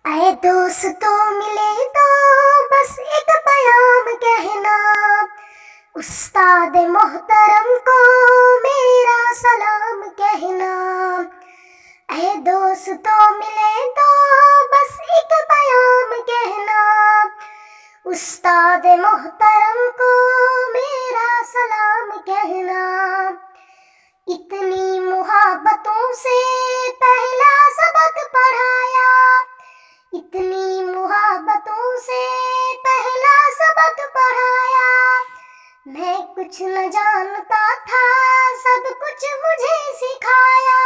اے دوستوں ملے تو بس ایک پیام کہنا، استاد محترم کو میرا سلام کہنا۔ اے دوستوں ملے تو بس ایک پیام کہنا، استاد محترم کو میرا سلام کہنا۔ اتنی محبتوں سے پہلا سبق پڑھایا، اتنی محبتوں سے پہلا سبق پڑھایا۔ میں کچھ نہ جانتا تھا، سب کچھ مجھے سکھایا۔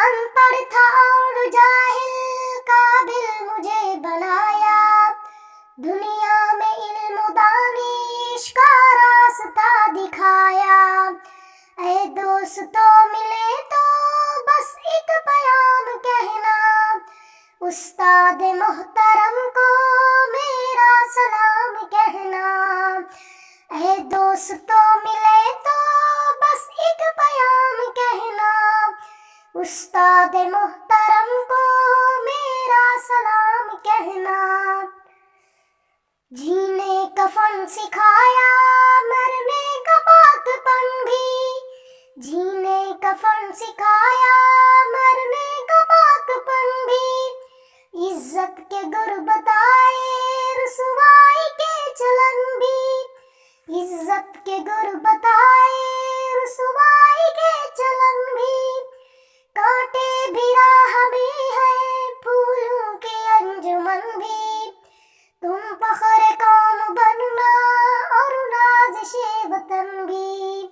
ان پڑھ تھا اور جاہل، قابل مجھے بنایا۔ دنیا میں علم و دانش کا راستہ دکھایا۔ اے دوستوں ملے تو بس ایک پیام کہنا، استاد محترم کو میرا سلام کہنا۔ اے دوستوں ملے تو بس ایک پیام کہنا، استاد محترم کو میرا سلام کہنا۔ جینے کا فن سکھایا، مرنے کا پاک پن بھی، جینے کا فن سکھایا، مرنے کا پاک پن بھی۔ عزت کے گر بتائے، رسوائی کے چلن بھی، عزت کے گر بتائے، رسوائی کے چلن بھی۔ کانٹے بھی راہ میں ہے، پھولوں کے انجمن بھی۔ تم فخر قوم بننا اور نازش وطن بھی۔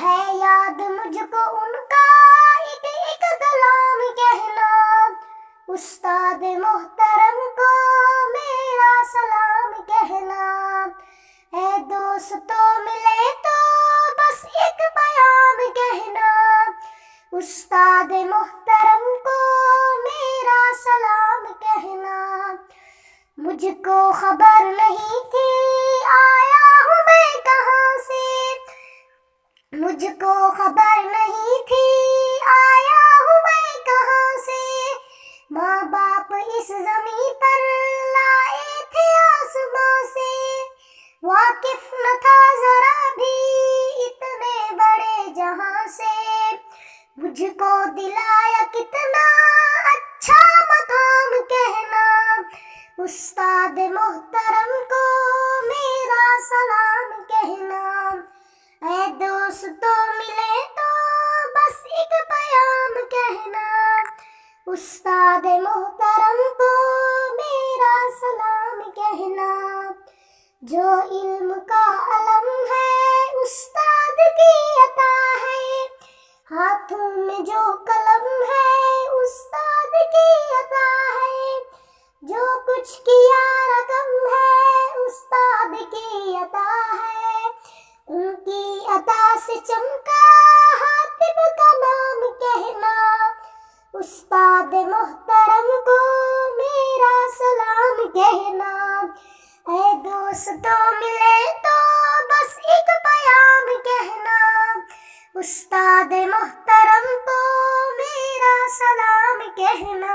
ہے یاد مجھ کو ان کا ایک ایک کلام کہنا، استاد محترم کو میرا سلام کہنا۔ اے دوستوں ملے تو بس ایک پیام کہنا، استاد محترم کو میرا سلام کہنا۔ مجھ کو خبر نہیں تھی آیا ہوں میں کہاں سے، مجھ کو خبر نہیں تھی آیا ہوں میں کہاں سے۔ ماں باپ اس زمین پر لائے تھے آسماں سے، واقف نہ تھا ذرا بھی اتنے بڑے جہاں سے۔ مجھ کو دلایا کتنا اچھا مقام کہنا، استاد محترم کو میرا سلام کہنا۔ اے دوستوں ملے تو بس ایک پیام کہنا، استاد محترم کو میرا سلام کہنا۔ جو علم کا علم ہے استاد کی عطا ہے، ہاتھوں میں جو قلم ہے استاد کی عطا ہے۔ جو کچھ کیا رقم ہے استاد کی عطا ہے، ان کی عطا سے چمکا حاتم کا نام کہنا، استاد محترم کو میرا سلام کہنا۔ اے دوستوں ملے تو بس ایک پیام کہنا، استاد محترم کو میرا سلام کہنا۔